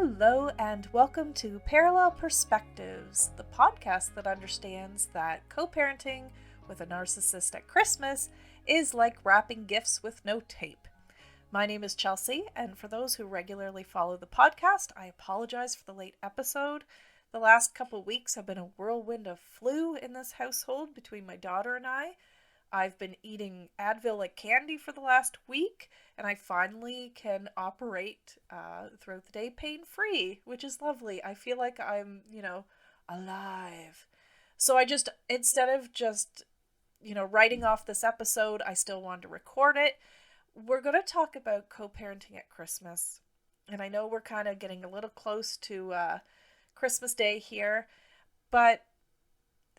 Hello, and welcome to Parallel Perspectives, the podcast that understands that co parenting with a narcissist at Christmas is like wrapping gifts with no tape. My name is Chelsea, and for those who regularly follow the podcast, I apologize for the late episode. The last couple weeks have been a whirlwind of flu in this household between my daughter and I. I've been eating Advil like candy for the last week, and I finally can operate throughout the day pain-free, which is lovely. I feel like I'm, alive. So instead of just, writing off this episode, I still wanted to record it. We're going to talk about co-parenting at Christmas. And I know we're kind of getting a little close to Christmas Day here, but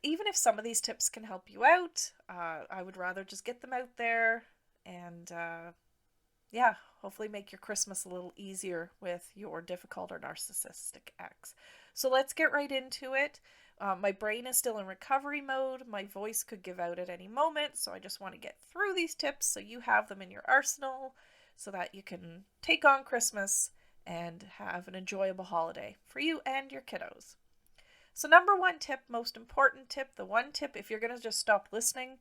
even if some of these tips can help you out, I would rather just get them out there and, hopefully make your Christmas a little easier with your difficult or narcissistic ex. So let's get right into it. My brain is still in recovery mode. My voice could give out at any moment, so I just want to get through these tips so you have them in your arsenal so that you can take on Christmas and have an enjoyable holiday for you and your kiddos. So number one tip, most important tip, the one tip, if you're going to just stop listening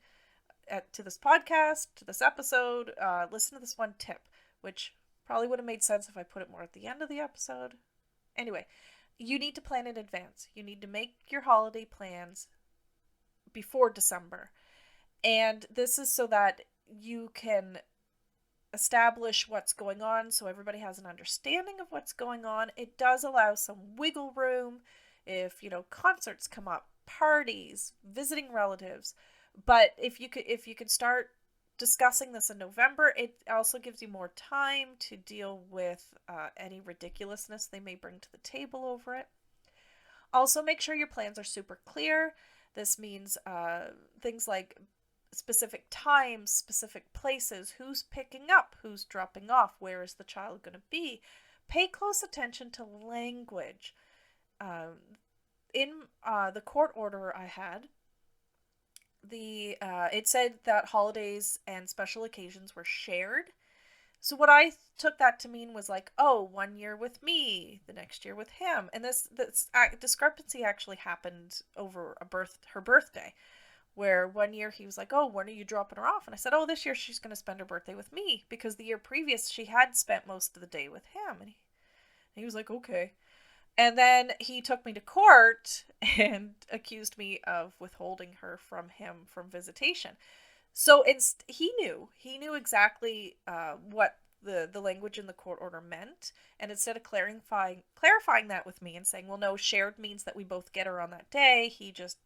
to this podcast, to this episode, listen to this one tip, which probably would have made sense if I put it more at the end of the episode. Anyway, you need to plan in advance. You need to make your holiday plans before December. And this is so that you can establish what's going on so everybody has an understanding of what's going on. It does allow some wiggle room if, concerts come up, parties, visiting relatives. But if you could start discussing this in November, it also gives you more time to deal with any ridiculousness they may bring to the table over it. Also, make sure your plans are super clear. This means things like specific times, specific places, who's picking up, who's dropping off, where is the child going to be. Pay close attention to language. In the court order I had, it said that holidays and special occasions were shared. So what I took that to mean was like, 1 year with me, the next year with him. And this discrepancy actually happened over her birthday, where 1 year he was like, when are you dropping her off? And I said, this year she's going to spend her birthday with me, because the year previous she had spent most of the day with him. And he was like, okay. And then he took me to court and accused me of withholding her from him from visitation. So he knew exactly what the language in the court order meant. And instead of clarifying that with me and saying, well, no, shared means that we both get her on that day, he just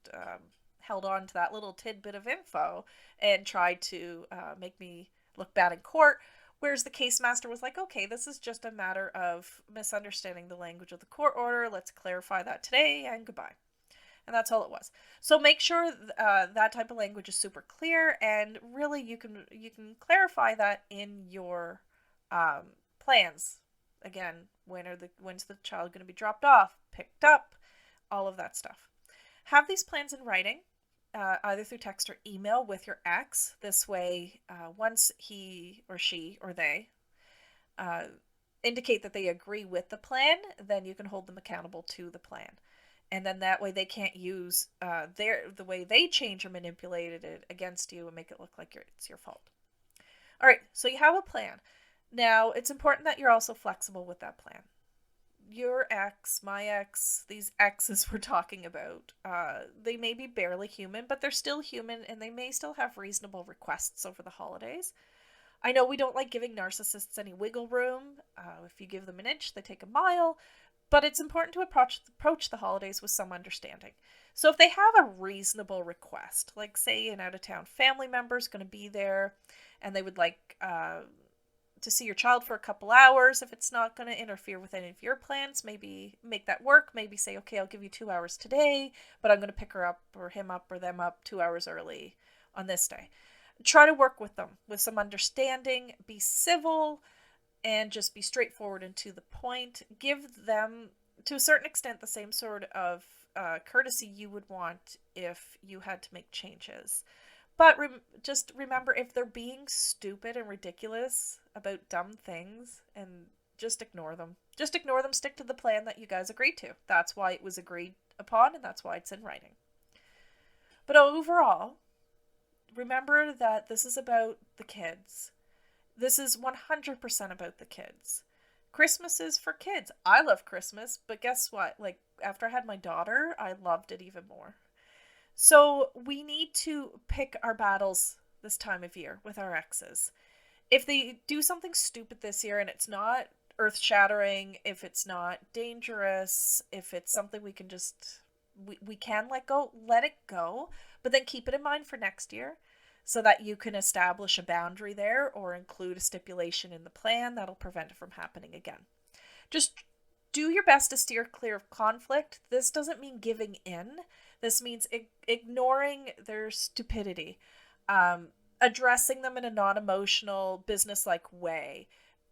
held on to that little tidbit of info and tried to make me look bad in court. Whereas the case master was like, okay, this is just a matter of misunderstanding the language of the court order. Let's clarify that today and goodbye. And that's all it was. So make sure that type of language is super clear, and really you can clarify that in your plans. Again, when's the child going to be dropped off, picked up, all of that stuff. Have these plans in writing. Either through text or email with your ex. This way, once he or she or they indicate that they agree with the plan, then you can hold them accountable to the plan. And then that way they can't use the way they change or manipulated it against you and make it look like it's your fault. All right, so you have a plan. Now, it's important that you're also flexible with that plan. Your ex, my ex, these exes we're talking about, they may be barely human, but they're still human, and they may still have reasonable requests over the holidays. I know we don't like giving narcissists any wiggle room. If you give them an inch, they take a mile. But it's important to approach the holidays with some understanding. So if they have a reasonable request, like say an out-of-town family member is going to be there, and they would like to see your child for a couple hours, if it's not going to interfere with any of your plans, maybe make that work. Maybe say, okay, I'll give you 2 hours today, but I'm going to pick her up or him up or them up 2 hours early on this day. Try to work with them with some understanding, be civil, and just be straightforward and to the point. Give them, to a certain extent, the same sort of courtesy you would want if you had to make changes. But just remember, if they're being stupid and ridiculous about dumb things, and just ignore them. Just ignore them, stick to the plan that you guys agreed to. That's why it was agreed upon, and that's why it's in writing. But overall, remember that this is about the kids. This is 100% about the kids. Christmas is for kids. I love Christmas, but guess what? Like, after I had my daughter, I loved it even more. So we need to pick our battles this time of year with our exes. If they do something stupid this year and it's not earth shattering, if it's not dangerous, if it's something we can just we can let it go, but then keep it in mind for next year so that you can establish a boundary there or include a stipulation in the plan that'll prevent it from happening again. Just do your best to steer clear of conflict. This doesn't mean giving in. This means ignoring their stupidity, addressing them in a non-emotional, business-like way,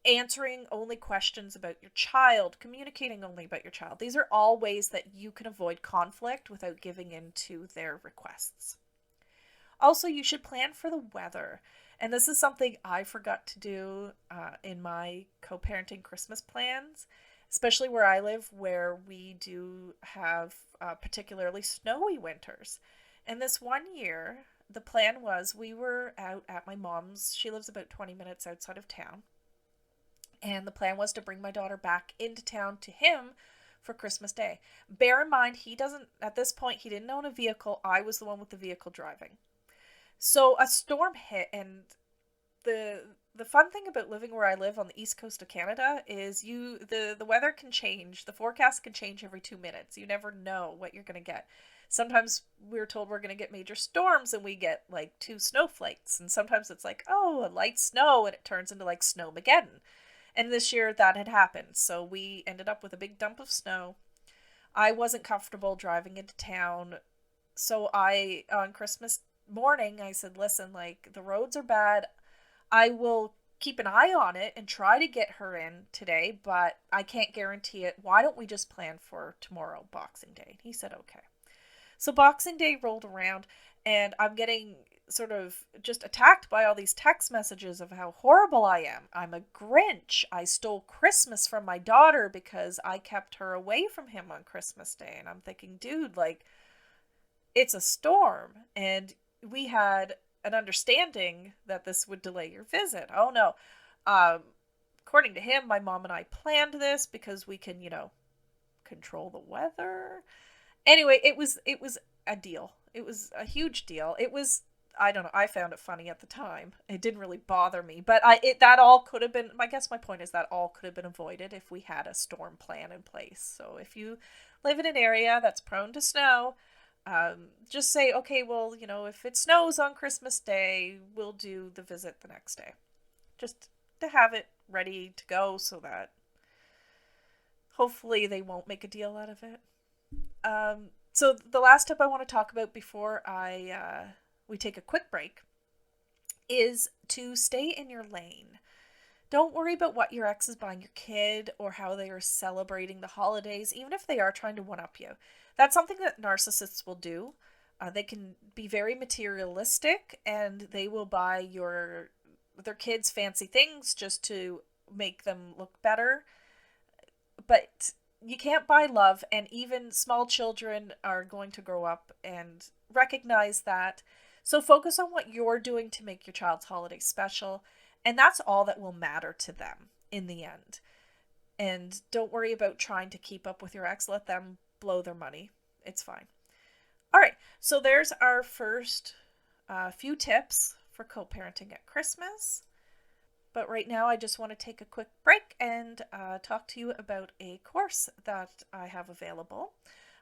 answering only questions about your child, communicating only about your child. These are all ways that you can avoid conflict without giving in to their requests. Also, you should plan for the weather. And this is something I forgot to do in my co-parenting Christmas plans, especially where I live, where we do have particularly snowy winters. And this one year, the plan was we were out at my mom's. She lives about 20 minutes outside of town. And the plan was to bring my daughter back into town to him for Christmas Day. Bear in mind, at this point, he didn't own a vehicle. I was the one with the vehicle driving. So a storm hit, and the fun thing about living where I live on the east coast of Canada is the weather can change. The forecast can change every 2 minutes. You never know what you're going to get. Sometimes we're told we're going to get major storms and we get like 2 snowflakes. And sometimes it's like, oh, a light snow, and it turns into like snowmageddon. And this year that had happened. So we ended up with a big dump of snow. I wasn't comfortable driving into town. So on Christmas morning, I said, listen, like, the roads are bad. I will keep an eye on it and try to get her in today, but I can't guarantee it. Why don't we just plan for tomorrow, Boxing Day? He said, okay. So Boxing Day rolled around, and I'm getting sort of just attacked by all these text messages of how horrible I am. I'm a Grinch. I stole Christmas from my daughter because I kept her away from him on Christmas Day. And I'm thinking, dude, like, it's a storm. And we had an understanding that this would delay your visit. Oh, no. According to him, my mom and I planned this because we can, control the weather. Anyway, it was a deal. It was a huge deal. It was, I don't know, I found it funny at the time. It didn't really bother me, but that all could have been, I guess my point is that all could have been avoided if we had a storm plan in place. So if you live in an area that's prone to snow, just say, okay, well, if it snows on Christmas Day, we'll do the visit the next day. Just to have it ready to go so that hopefully they won't make a deal out of it. So the last tip I want to talk about before we take a quick break is to stay in your lane. Don't worry about what your ex is buying your kid or how they are celebrating the holidays, even if they are trying to one-up you. That's something that narcissists will do. They can be very materialistic, and they will buy their kids fancy things just to make them look better. But you can't buy love, and even small children are going to grow up and recognize that. So focus on what you're doing to make your child's holiday special, and that's all that will matter to them in the end. And don't worry about trying to keep up with your ex. Let them blow their money. It's fine. All right, so there's our first few tips for co-parenting at Christmas. But right now, I just want to take a quick break and talk to you about a course that I have available.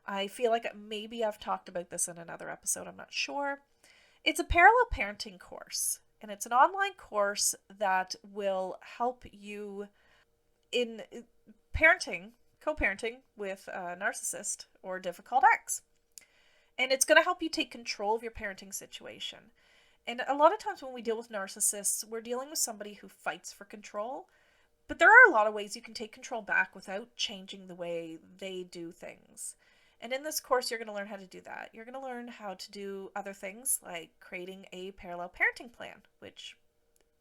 I feel like maybe I've talked about this in another episode. I'm not sure. It's a parallel parenting course, and it's an online course that will help you in co-parenting with a narcissist or difficult ex. And it's going to help you take control of your parenting situation. And a lot of times when we deal with narcissists, we're dealing with somebody who fights for control. But there are a lot of ways you can take control back without changing the way they do things. And in this course, you're going to learn how to do that. You're going to learn how to do other things like creating a parallel parenting plan, which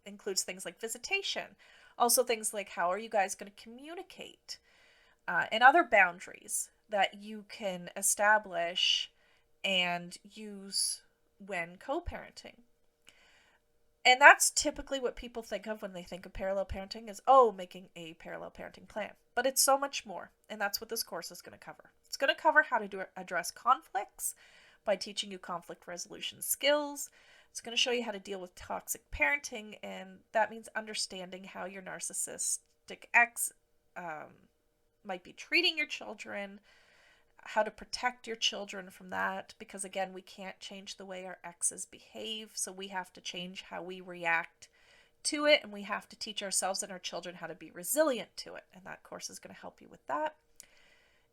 includes things like visitation. Also things like, how are you guys going to communicate? and other boundaries that you can establish and use when co-parenting. And that's typically what people think of when they think of parallel parenting is, oh, making a parallel parenting plan. But it's so much more, and that's what this course is going to cover. It's going to cover how to address conflicts by teaching you conflict resolution skills. It's going to show you how to deal with toxic parenting, and that means understanding how your narcissistic ex might be treating your children, how to protect your children from that, because again, we can't change the way our exes behave, so we have to change how we react to it, and we have to teach ourselves and our children how to be resilient to it, and that course is going to help you with that.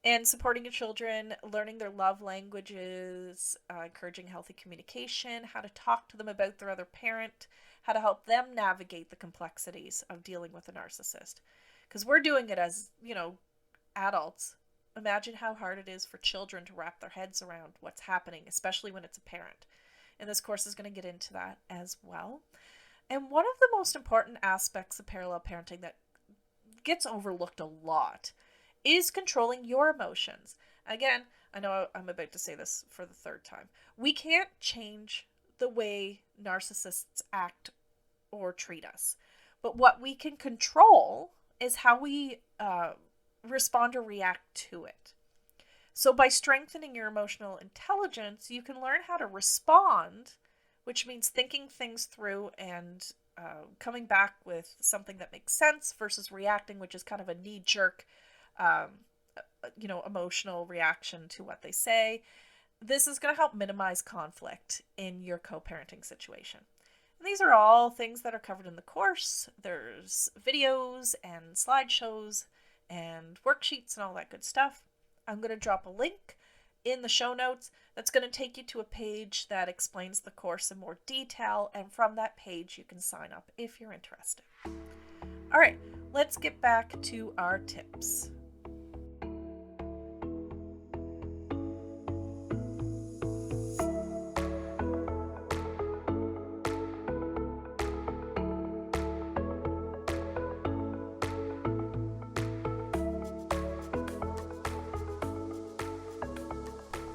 And supporting your children, learning their love languages, encouraging healthy communication, how to talk to them about their other parent, how to help them navigate the complexities of dealing with a narcissist. Because we're doing it as, adults. Imagine how hard it is for children to wrap their heads around what's happening, especially when it's a parent. And this course is going to get into that as well. And one of the most important aspects of parallel parenting that gets overlooked a lot is controlling your emotions. Again, I know I'm about to say this for the third time. We can't change the way narcissists act or treat us. But what we can control is how we respond or react to it. So by strengthening your emotional intelligence, you can learn how to respond, which means thinking things through and coming back with something that makes sense versus reacting, which is kind of a knee-jerk emotional reaction to what they say. This is going to help minimize conflict in your co-parenting situation. And these are all things that are covered in the course. There's videos and slideshows and worksheets and all that good stuff. I'm going to drop a link in the show notes that's going to take you to a page that explains the course in more detail, and from that page you can sign up if you're interested. All right, let's get back to our tips.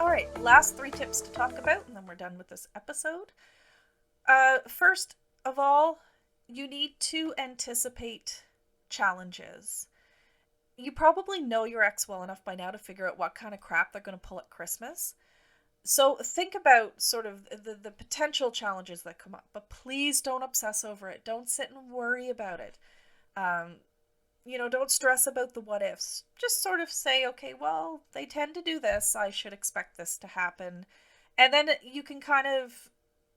All right, last 3 tips to talk about, and then we're done with this episode. First of all, you need to anticipate challenges. You probably know your ex well enough by now to figure out what kind of crap they're going to pull at Christmas. So think about sort of the potential challenges that come up, but please don't obsess over it. Don't sit and worry about it. Don't stress about the what ifs. Just sort of say, okay, well, they tend to do this. I should expect this to happen. And then you can kind of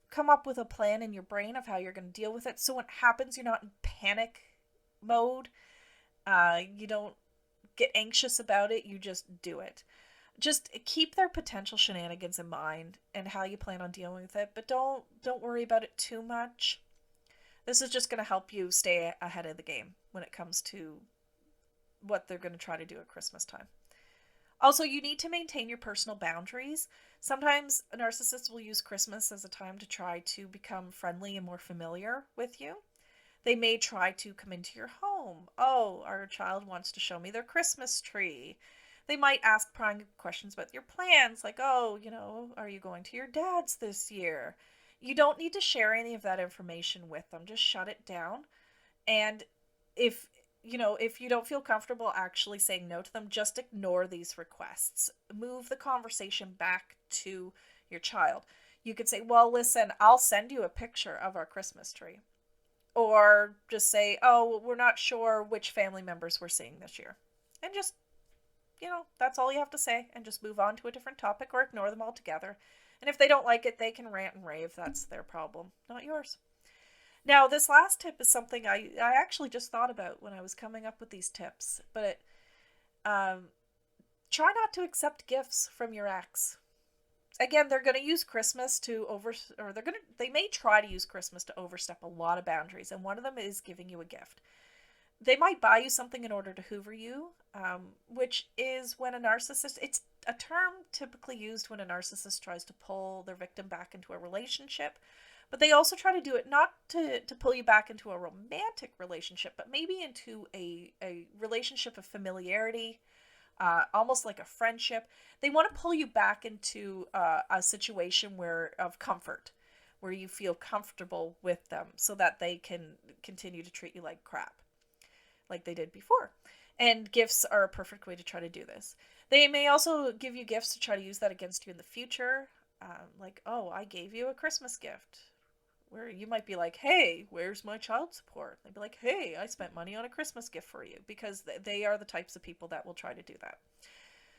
come up with a plan in your brain of how you're going to deal with it. So when it happens, you're not in panic mode. You don't get anxious about it. You just do it. Just keep their potential shenanigans in mind and how you plan on dealing with it. But don't worry about it too much. This is just going to help you stay ahead of the game when it comes to what they're going to try to do at Christmas time. Also, you need to maintain your personal boundaries. Sometimes narcissists will use Christmas as a time to try to become friendly and more familiar with you. They may try to come into your home. Oh, our child wants to show me their Christmas tree. They might ask prying questions about your plans, like, oh, are you going to your dad's this year? You don't need to share any of that information with them. Just shut it down. And if you don't feel comfortable actually saying no to them, just ignore these requests. Move the conversation back to your child. You could say, well, listen, I'll send you a picture of our Christmas tree. Or just say, oh, we're not sure which family members we're seeing this year. And just, that's all you have to say. And just move on to a different topic or ignore them altogether. And if they don't like it, they can rant and rave. That's their problem, not yours. Now, this last tip is something I actually just thought about when I was coming up with these tips. But try not to accept gifts from your ex. Again, they're going to use Christmas they may try to use Christmas to overstep a lot of boundaries. And one of them is giving you a gift. They might buy you something in order to hoover you, which is when a narcissist, it's a term typically used when a narcissist tries to pull their victim back into a relationship. But they also try to do it not to pull you back into a romantic relationship, but maybe into a relationship of familiarity, almost like a friendship. They want to pull you back into a situation of comfort, where you feel comfortable with them so that they can continue to treat you like crap, like they did before. And gifts are a perfect way to try to do this. They may also give you gifts to try to use that against you in the future. Like, oh, I gave you a Christmas gift. Where you might be like, hey, where's my child support? They'd be like, hey, I spent money on a Christmas gift for you, because they are the types of people that will try to do that.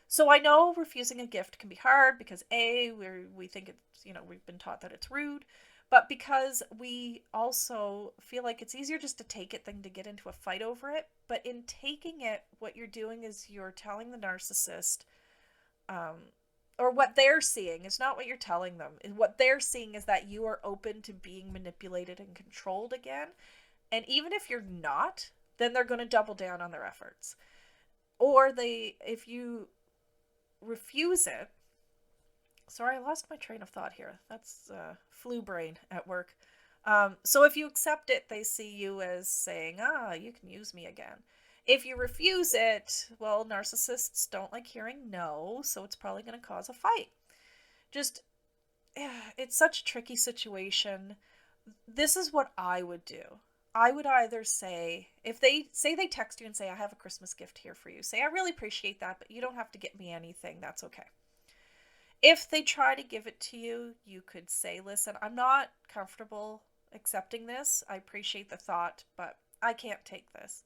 So I know refusing a gift can be hard because we think it's, we've been taught that it's rude, but because we also feel like it's easier just to take it than to get into a fight over it. But in taking it, what you're doing is you're telling the narcissist, or what they're seeing is not what you're telling them. What they're seeing is that you are open to being manipulated and controlled again. And even if you're not, then they're going to double down on their efforts. Or if you refuse it. Sorry, I lost my train of thought here. That's flu brain at work. So if you accept it, they see you as saying, you can use me again. If you refuse it, well, narcissists don't like hearing no, so it's probably going to cause a fight. It's such a tricky situation. This is what I would do. I would either say, if they text you and say, I have a Christmas gift here for you, say, I really appreciate that, but you don't have to get me anything. That's okay. If they try to give it to you, you could say, listen, I'm not comfortable accepting this. I appreciate the thought, but I can't take this.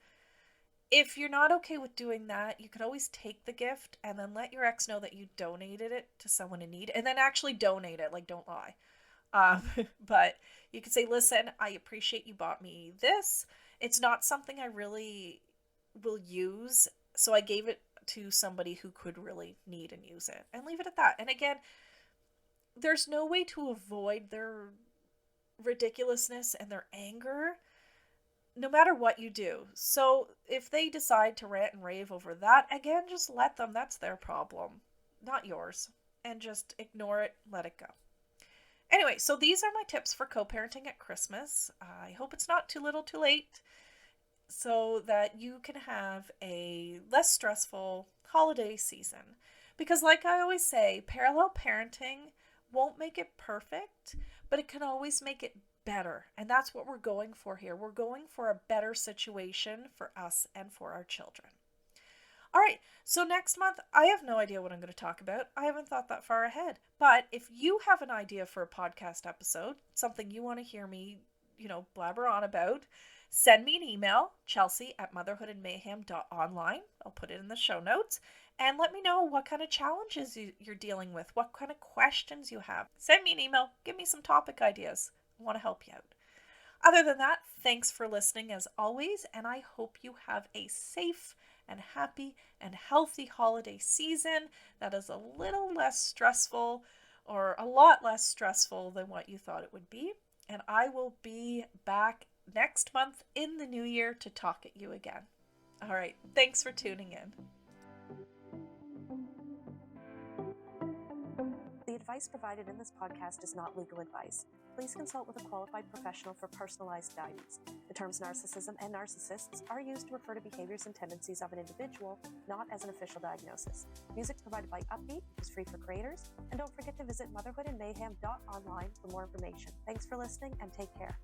If you're not okay with doing that, you could always take the gift and then let your ex know that you donated it to someone in need, and then actually donate it. Like, don't lie. But you could say, listen, I appreciate you bought me this. It's not something I really will use, so I gave it to somebody who could really need and use it, and leave it at that. And again, there's no way to avoid their ridiculousness and their anger, no matter what you do. So if they decide to rant and rave over that, again, just let them. That's their problem, not yours. And just ignore it, let it go. Anyway, so these are my tips for co-parenting at Christmas. I hope it's not too little too late, so that you can have a less stressful holiday season. Because like I always say, parallel parenting won't make it perfect, but it can always make it better. And that's what we're going for here. We're going for a better situation for us and for our children. All right, so next month, I have no idea what I'm going to talk about. I haven't thought that far ahead. But if you have an idea for a podcast episode, something you want to hear me, blabber on about, send me an email, chelsea@motherhoodandmayhem.online. I'll put it in the show notes. And let me know what kind of challenges you're dealing with, what kind of questions you have. Send me an email. Give me some topic ideas. I want to help you out. Other than that, thanks for listening as always, and I hope you have a safe and happy and healthy holiday season that is a little less stressful, or a lot less stressful than what you thought it would be. And I will be back next month in the new year to talk at you again. All right, thanks for tuning in. The advice provided in this podcast is not legal advice. Please consult with a qualified professional for personalized guidance. The terms narcissism and narcissists are used to refer to behaviors and tendencies of an individual, not as an official diagnosis. Music provided by Upbeat is free for creators, and don't forget to visit motherhoodandmayhem.online for more information. Thanks for listening, and take care.